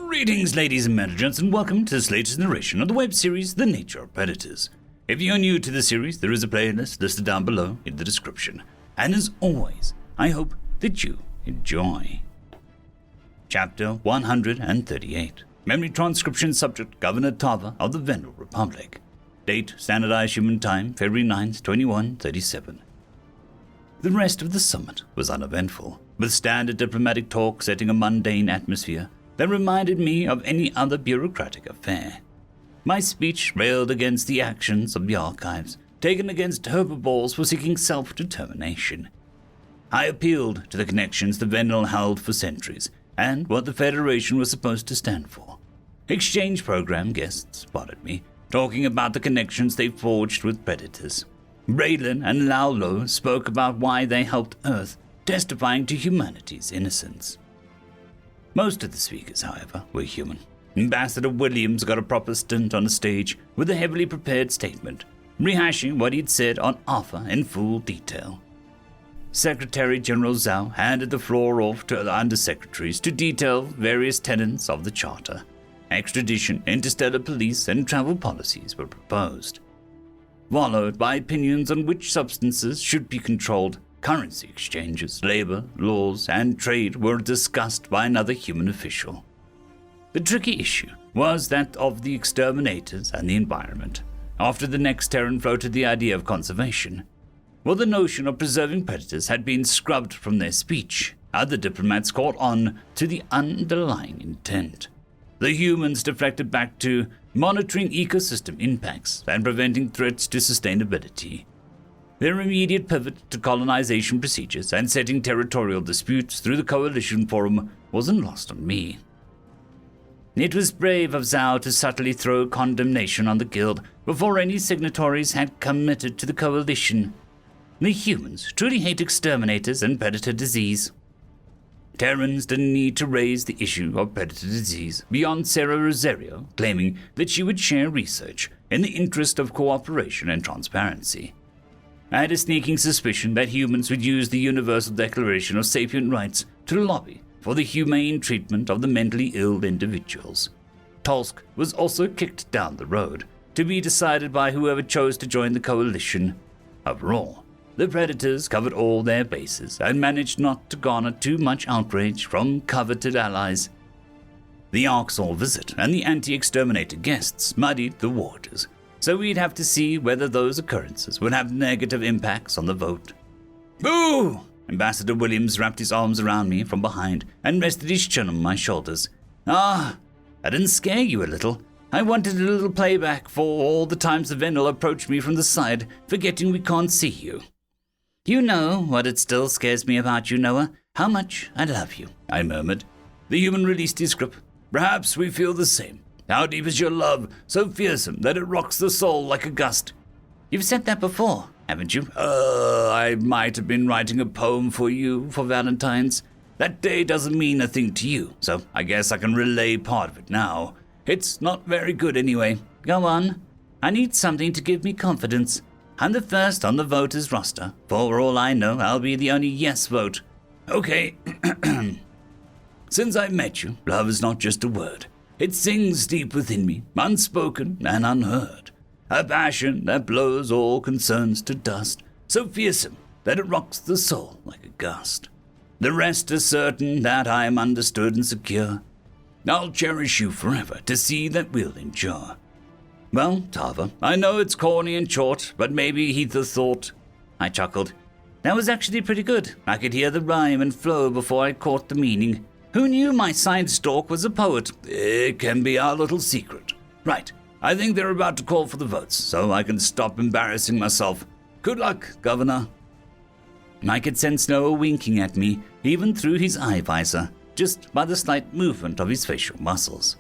Greetings, ladies and gents, and welcome to this latest narration of the web series The Nature of Predators. If you're new to the series, there is a playlist listed down below in the description. And as always, I hope that you enjoy. Chapter 138. Memory transcription subject Governor Tava of the Vendel Republic. Date Standardized Human Time February 9th, 2137. The rest of the summit was uneventful, with standard diplomatic talk setting a mundane atmosphere that reminded me of any other bureaucratic affair. My speech railed against the actions of the archives, taken against herbivores for seeking self-determination. I appealed to the connections the Vendel held for centuries, and what the Federation was supposed to stand for. Exchange program guests spotted me, talking about the connections they forged with predators. Braylon and Laulo spoke about why they helped Earth, testifying to humanity's innocence. Most of the speakers, however, were human. Ambassador Williams got a proper stint on the stage with a heavily prepared statement, rehashing what he'd said on Alpha in full detail. Secretary General Zhao handed the floor off to the undersecretaries to detail various tenets of the Charter. Extradition, interstellar police, and travel policies were proposed, followed by opinions on which substances should be controlled. Currency exchanges, labor, laws, and trade were discussed by another human official. The tricky issue was that of the exterminators and the environment. After the next Terran floated the idea of conservation. While the notion of preserving predators had been scrubbed from their speech, other diplomats caught on to the underlying intent. The humans deflected back to monitoring ecosystem impacts and preventing threats to sustainability. Their immediate pivot to colonization procedures and setting territorial disputes through the Coalition Forum wasn't lost on me. It was brave of Zhao to subtly throw condemnation on the Guild before any signatories had committed to the Coalition. The humans truly hate exterminators and predator disease. Terrans didn't need to raise the issue of predator disease beyond Sarah Rosario claiming that she would share research in the interest of cooperation and transparency. I had a sneaking suspicion that humans would use the Universal Declaration of Sapient Rights to lobby for the humane treatment of the mentally ill individuals. Tulsk was also kicked down the road, to be decided by whoever chose to join the coalition. Overall, the Predators covered all their bases and managed not to garner too much outrage from coveted allies. The Arxol visit and the anti-exterminator guests muddied the waters, so we'd have to see whether those occurrences would have negative impacts on the vote. Boo! Ambassador Williams wrapped his arms around me from behind and rested his chin on my shoulders. I didn't scare you a little. I wanted a little playback for all the times the Vendel approached me from the side, forgetting we can't see you. You know what it still scares me about you, Noah? How much I love you, I murmured. The human released his grip. Perhaps we feel the same. How deep is your love, so fearsome that it rocks the soul like a gust? You've said that before, haven't you? I might have been writing a poem for you for Valentine's. That day doesn't mean a thing to you, so I guess I can relay part of it now. It's not very good anyway. Go on. I need something to give me confidence. I'm the first on the voters' roster. For all I know, I'll be the only yes vote. Okay. Since I met you, love is not just a word. It sings deep within me, unspoken and unheard. A passion that blows all concerns to dust, so fearsome that it rocks the soul like a gust. The rest is certain that I am understood and secure. I'll cherish you forever to see that we'll endure. Well, Tava, I know it's corny and short, but maybe Heather thought. I chuckled. That was actually pretty good. I could hear the rhyme and flow before I caught the meaning. Who knew my side stalk was a poet? It can be our little secret. Right, I think they're about to call for the votes, so I can stop embarrassing myself. Good luck, Governor. I could sense Noah winking at me, even through his eye visor, just by the slight movement of his facial muscles.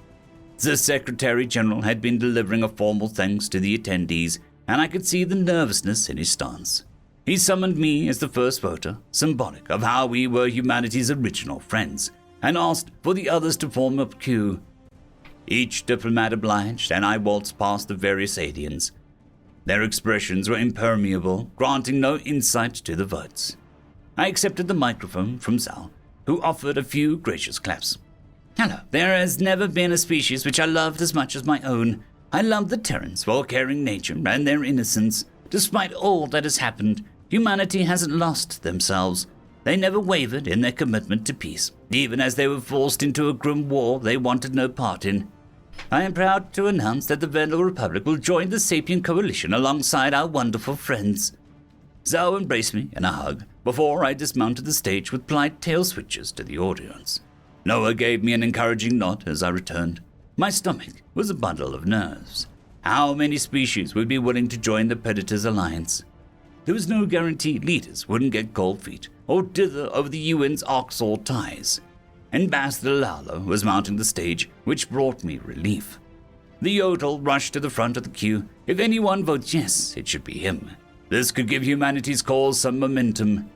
The Secretary General had been delivering a formal thanks to the attendees, and I could see the nervousness in his stance. He summoned me as the first voter, symbolic of how we were humanity's original friends, and asked for the others to form a queue. Each diplomat obliged, and I waltzed past the various aliens. Their expressions were impermeable, granting no insight to the votes. I accepted the microphone from Zal, who offered a few gracious claps. Hello. There has never been a species which I loved as much as my own. I love the Terrans for caring nature and their innocence. Despite all that has happened, humanity hasn't lost themselves. They never wavered in their commitment to peace, even as they were forced into a grim war they wanted no part in. I am proud to announce that the Vendel Republic will join the Sapient Coalition alongside our wonderful friends. Zhao embraced me in a hug before I dismounted the stage with polite tail switches to the audience. Noah gave me an encouraging nod as I returned. My stomach was a bundle of nerves. How many species would be willing to join the Predators Alliance? There was no guarantee leaders wouldn't get cold feet or dither over the UN's Oxall ties. Ambassador Lalo was mounting the stage, which brought me relief. The Yodel rushed to the front of the queue. If anyone votes yes, it should be him. This could give humanity's cause some momentum.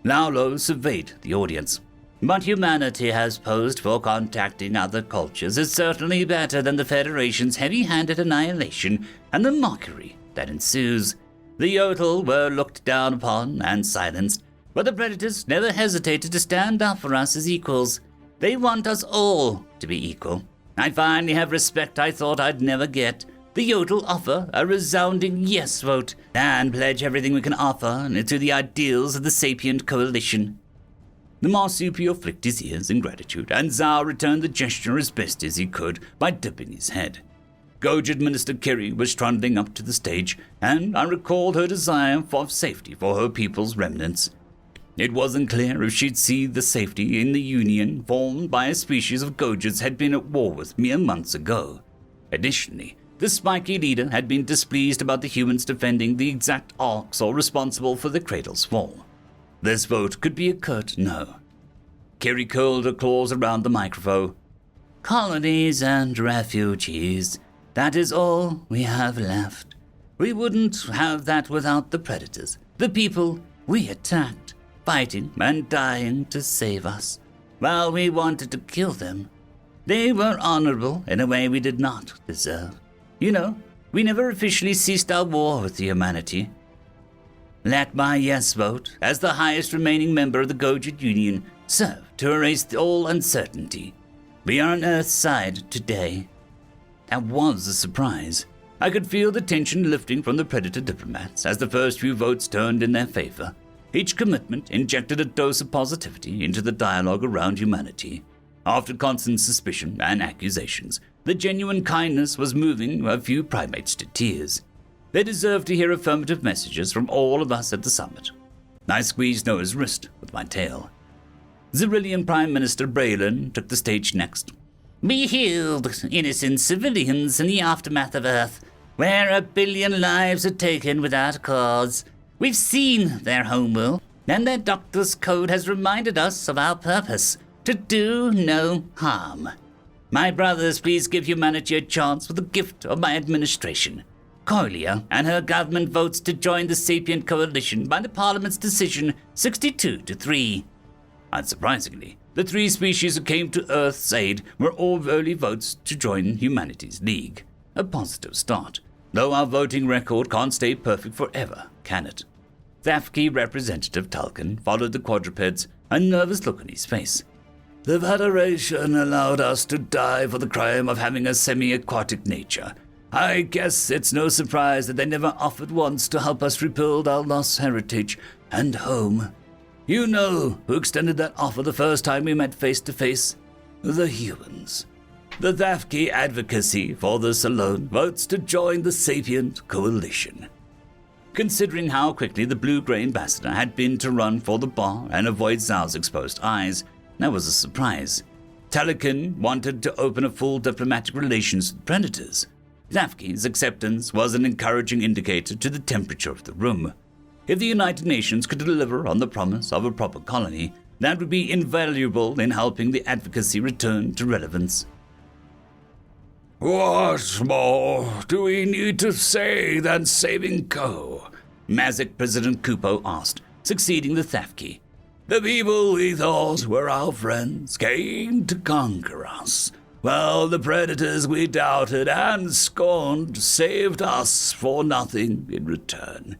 Lalo surveyed the audience. But humanity has posed for contacting other cultures is certainly better than the Federation's heavy-handed annihilation and the mockery that ensues. The Yodel were looked down upon and silenced, but the Predators never hesitated to stand up for us as equals. They want us all to be equal. I finally have respect I thought I'd never get. The Yodel offer a resounding yes vote and pledge everything we can offer to the ideals of the Sapient Coalition. The marsupial flicked his ears in gratitude, and Zhao returned the gesture as best as he could by dipping his head. Gojid Minister Kiri was trundling up to the stage, and I recalled her desire for safety for her people's remnants. It wasn't clear if she'd see the safety in the union formed by a species of Gojids had been at war with mere months ago. Additionally, the spiky leader had been displeased about the humans defending the exact Orcs responsible for the cradle's fall. This vote could be a curt no. Kiri curled her claws around the microphone. Colonies and refugees, that is all we have left. We wouldn't have that without the Predators, the people we attacked, fighting and dying to save us, while we wanted to kill them. They were honorable in a way we did not deserve. You know, we never officially ceased our war with humanity. Let my yes vote, as the highest remaining member of the Gojid Union, serve to erase all uncertainty. We are on Earth's side today. That was a surprise. I could feel the tension lifting from the Predator diplomats as the first few votes turned in their favor. Each commitment injected a dose of positivity into the dialogue around humanity. After constant suspicion and accusations, the genuine kindness was moving a few primates to tears. They deserved to hear affirmative messages from all of us at the summit. I squeezed Noah's wrist with my tail. Zerillian Prime Minister Braylon took the stage next. Be healed, innocent civilians in the aftermath of Earth, where 1 billion lives are taken without cause. We've seen their homeworld, and their doctor's code has reminded us of our purpose, to do no harm. My brothers, please give humanity a chance with the gift of my administration. Coilia and her government votes to join the Sapient Coalition by the Parliament's decision 62-3. Unsurprisingly, the 3 species who came to Earth's aid were all early votes to join humanity's league. A positive start, though our voting record can't stay perfect forever, can it? Thafki Representative Tulkin followed the quadrupeds, a nervous look on his face. The Federation allowed us to die for the crime of having a semi-aquatic nature. I guess it's no surprise that they never offered once to help us rebuild our lost heritage and home. You know who extended that offer the first time we met face to face? The humans. The Thafki advocacy for this alone votes to join the Sapient Coalition. Considering how quickly the blue-grey ambassador had been to run for the bar and avoid Zhao's exposed eyes, that was a surprise. Telekin wanted to open a full diplomatic relations with Predators. Thafki's acceptance was an encouraging indicator to the temperature of the room. If the United Nations could deliver on the promise of a proper colony, that would be invaluable in helping the advocacy return to relevance. What more do we need to say than saving Co? Mazik President Kupo asked, succeeding the Thafki. The people we thought were our friends came to conquer us. Well, the Predators we doubted and scorned saved us for nothing in return.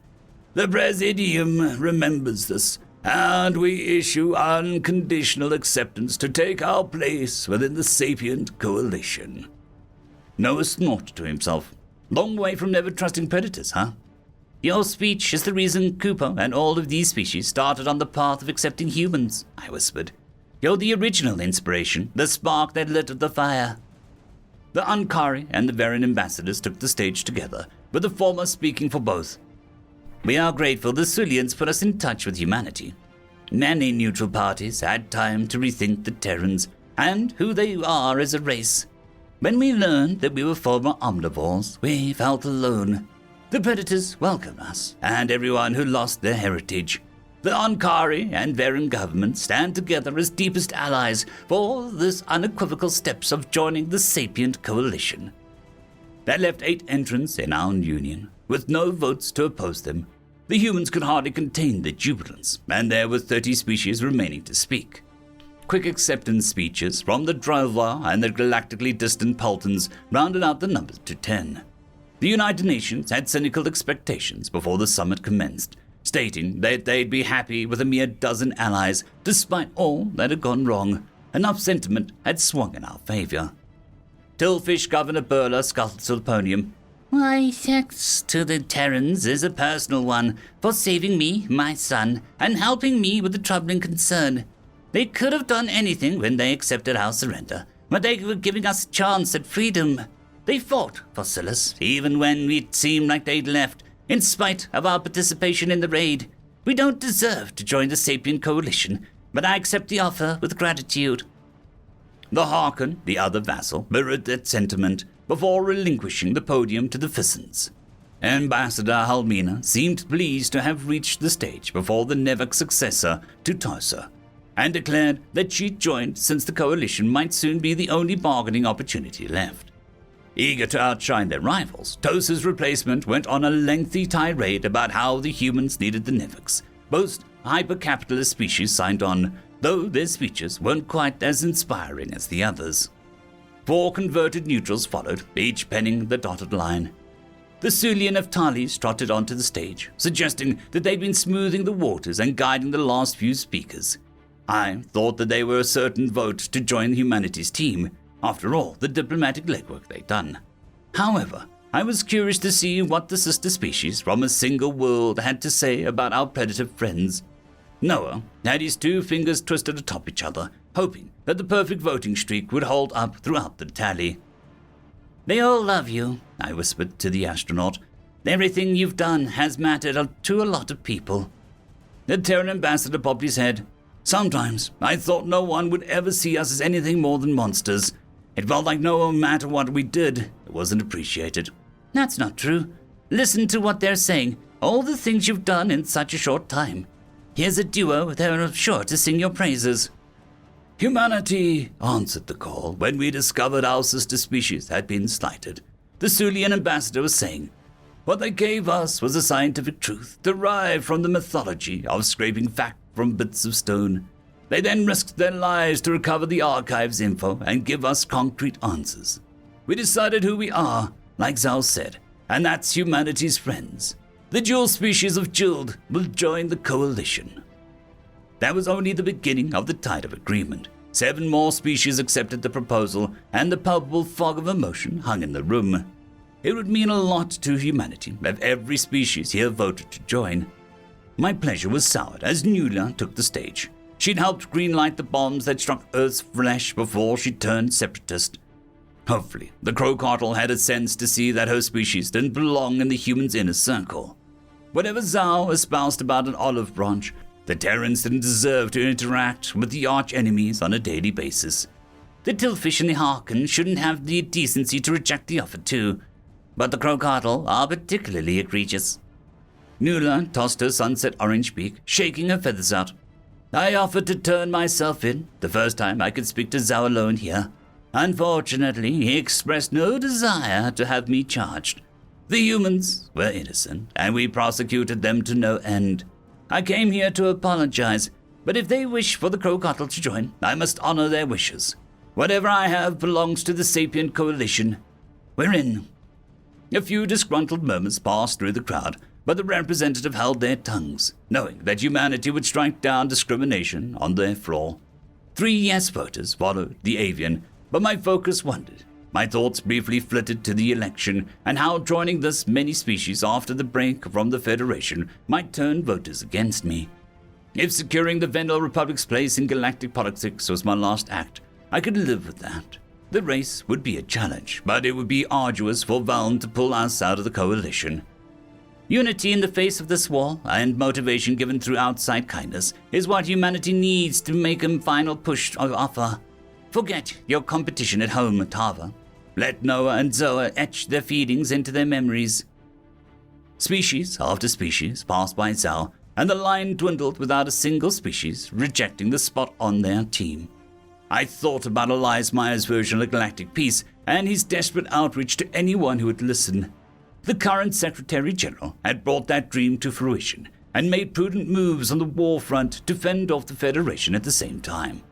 The Presidium remembers this, and we issue unconditional acceptance to take our place within the sapient coalition." Noah snorted to himself. Long way from never trusting predators, huh? "Your speech is the reason Cooper and all of these species started on the path of accepting humans," I whispered. "You're the original inspiration, the spark that lit the fire." The Ankari and the Veran ambassadors took the stage together, with the former speaking for both. "We are grateful the Sulians put us in touch with humanity. Many neutral parties had time to rethink the Terrans and who they are as a race. When we learned that we were former omnivores, we felt alone. The predators welcomed us, and everyone who lost their heritage. The Ankari and Veran governments stand together as deepest allies for this unequivocal steps of joining the sapient coalition." That left 8 entrants in our union, with no votes to oppose them. The humans could hardly contain their jubilance, and there were 30 species remaining to speak. Quick acceptance speeches from the Drova and the galactically distant Pultons rounded out the numbers to 10. The United Nations had cynical expectations before the summit commenced, stating that they'd be happy with a mere dozen allies despite all that had gone wrong. Enough sentiment had swung in our favor. Tillfish Governor Burla scuffled to the podium. "My thanks to the Terrans is a personal one for saving me, my son, and helping me with the troubling concern. They could have done anything when they accepted our surrender, but they were giving us a chance at freedom. They fought for Silas, even when it seemed like they'd left, in spite of our participation in the raid. We don't deserve to join the Sapient Coalition, but I accept the offer with gratitude." The Harkon, the other vassal, mirrored that sentiment before relinquishing the podium to the Fissons. Ambassador Halmina seemed pleased to have reached the stage before the Nevek successor to Tarsa, and declared that she'd joined since the coalition might soon be the only bargaining opportunity left. Eager to outshine their rivals, Tosa's replacement went on a lengthy tirade about how the humans needed the Neveks. Most hyper-capitalist species signed on, though their speeches weren't quite as inspiring as the others. 4 converted neutrals followed, each penning the dotted line. The Sulian of Talis trotted onto the stage, suggesting that they'd been smoothing the waters and guiding the last few speakers. I thought that they were a certain vote to join humanity's team. After all, the diplomatic legwork they'd done. However, I was curious to see what the sister species from a single world had to say about our predator friends. Noah had his 2 fingers twisted atop each other, hoping that the perfect voting streak would hold up throughout the tally. "They all love you," I whispered to the astronaut. "Everything you've done has mattered to a lot of people." The Terran ambassador bobbed his head. "Sometimes I thought no one would ever see us as anything more than monsters. It felt like no matter what we did, it wasn't appreciated." "That's not true. Listen to what they're saying. All the things you've done in such a short time. Here's a duo that are sure to sing your praises." Humanity answered the call when we discovered our sister species had been slighted. The Sulian ambassador was saying, "What they gave us was a scientific truth derived from the mythology of scraping fact from bits of stone. They then risked their lives to recover the archive's info and give us concrete answers. We decided who we are, like Zal said, and that's humanity's friends. The dual species of Jild will join the coalition." That was only the beginning of the tide of agreement. 7 more species accepted the proposal, and the palpable fog of emotion hung in the room. It would mean a lot to humanity if every species here voted to join. My pleasure was soured as Nuala took the stage. She'd helped greenlight the bombs that struck Earth's flesh before she turned separatist. Hopefully, the Crowcartle had a sense to see that her species didn't belong in the humans' inner circle. Whatever Zhao espoused about an olive branch, the Terrans didn't deserve to interact with the arch-enemies on a daily basis. The Tillfish and the Harkon shouldn't have the decency to reject the offer too, but the Crowcartle are particularly egregious. Nuala tossed her sunset orange beak, shaking her feathers out. "I offered to turn myself in, the first time I could speak to Zhao alone here. Unfortunately, he expressed no desire to have me charged. The humans were innocent, and we prosecuted them to no end. I came here to apologize, but if they wish for the Crowcartle to join, I must honor their wishes. Whatever I have belongs to the Sapient Coalition. We're in." A few disgruntled murmurs passed through the crowd but the representative held their tongues, knowing that humanity would strike down discrimination on their floor. 3 yes voters followed the avian, but my focus wandered. My thoughts briefly flitted to the election and how joining this many species after the break from the Federation might turn voters against me. If securing the Vendel Republic's place in galactic politics was my last act, I could live with that. The race would be a challenge, but it would be arduous for Valen to pull us out of the coalition. Unity in the face of this war and motivation given through outside kindness is what humanity needs to make a final push of offer. Forget your competition at home, Tava. Let Noah and Zoa etch their feelings into their memories. Species after species passed by Zao, and the line dwindled without a single species rejecting the spot on their team. I thought about Elias Meyer's version of galactic peace and his desperate outreach to anyone who would listen. The current Secretary General had brought that dream to fruition and made prudent moves on the war front to fend off the Federation at the same time.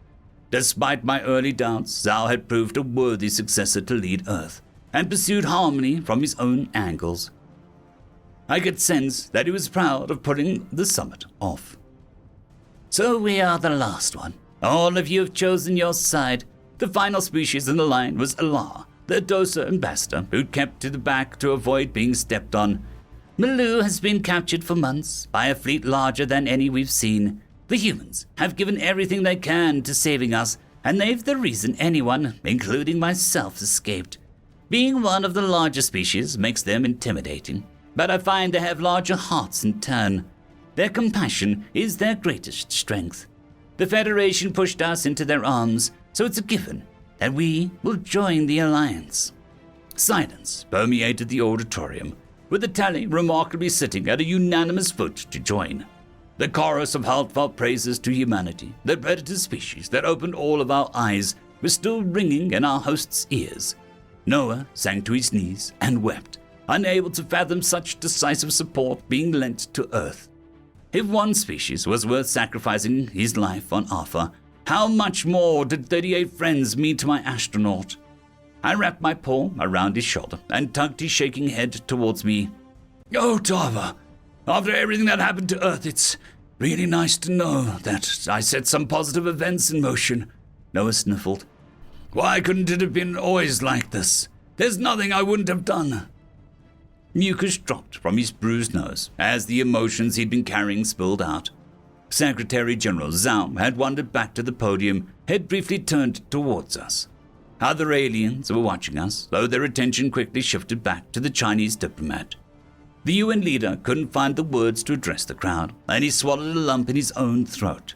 Despite my early doubts, Zao had proved a worthy successor to lead Earth, and pursued harmony from his own angles. I could sense that he was proud of putting the summit off. So we are the last one. All of you have chosen your side. The final species in the line was Alar, the Dosa ambassador, who kept to the back to avoid being stepped on. Malu has been captured for months by a fleet larger than any we've seen. The humans have given everything they can to saving us, and they've the reason anyone, including myself, escaped. Being one of the larger species makes them intimidating, but I find they have larger hearts in turn. Their compassion is their greatest strength. The Federation pushed us into their arms, so it's a given that we will join the Alliance. Silence permeated the auditorium, with the tally remarkably sitting at a unanimous vote to join. The chorus of heartfelt praises to humanity, the predator species that opened all of our eyes, was still ringing in our host's ears. Noah sank to his knees and wept, unable to fathom such decisive support being lent to Earth. If one species was worth sacrificing his life on Alpha, how much more did 38 friends mean to my astronaut? I wrapped my paw around his shoulder and tugged his shaking head towards me. "Oh, Tava, after everything that happened to Earth, it's really nice to know that I set some positive events in motion," Noah sniffled. "Why couldn't it have been always like this? There's nothing I wouldn't have done." Mucus dropped from his bruised nose as the emotions he'd been carrying spilled out. Secretary General Zhao had wandered back to the podium, head briefly turned towards us. Other aliens were watching us, though their attention quickly shifted back to the Chinese diplomat. The UN leader couldn't find the words to address the crowd, and he swallowed a lump in his own throat.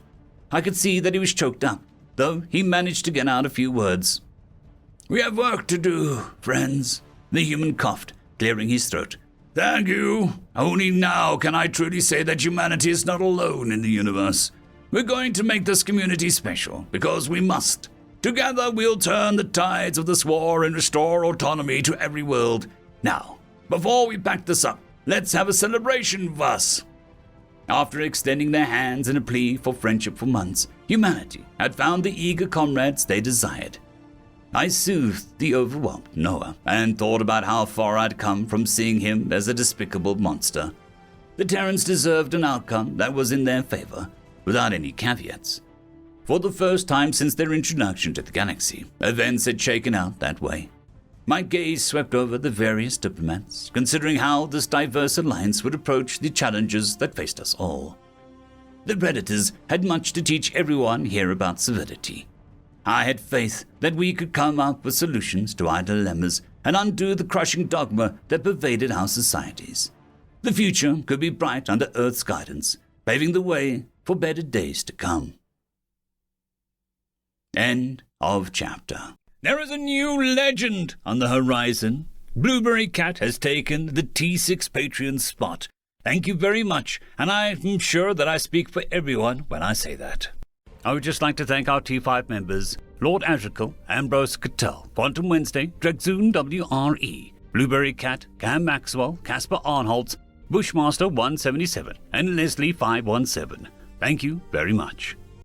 I could see that he was choked up, though he managed to get out a few words. "We have work to do, friends," the human coughed, clearing his throat. "Thank you. Only now can I truly say that humanity is not alone in the universe. We're going to make this community special, because we must. Together we'll turn the tides of this war and restore autonomy to every world. Now, before we pack this up, let's have a celebration of us." After extending their hands in a plea for friendship for months, humanity had found the eager comrades they desired. I soothed the overwhelmed Noah and thought about how far I'd come from seeing him as a despicable monster. The Terrans deserved an outcome that was in their favor, without any caveats. For the first time since their introduction to the galaxy, events had shaken out that way. My gaze swept over the various diplomats, considering how this diverse alliance would approach the challenges that faced us all. The Predators had much to teach everyone here about civility. I had faith that we could come up with solutions to our dilemmas and undo the crushing dogma that pervaded our societies. The future could be bright under Earth's guidance, paving the way for better days to come. End of chapter. There is a new legend on the horizon. Blueberry Cat has taken the T6 Patreon spot. Thank you very much, and I'm sure that I speak for everyone when I say that. I would just like to thank our T5 members, Lord Azrakel, Ambrose Cattell, Quantum Wednesday, Dragzoon W.R.E, Blueberry Cat, Cam Maxwell, Casper Arnholtz, Bushmaster 177, and Leslie 517. Thank you very much.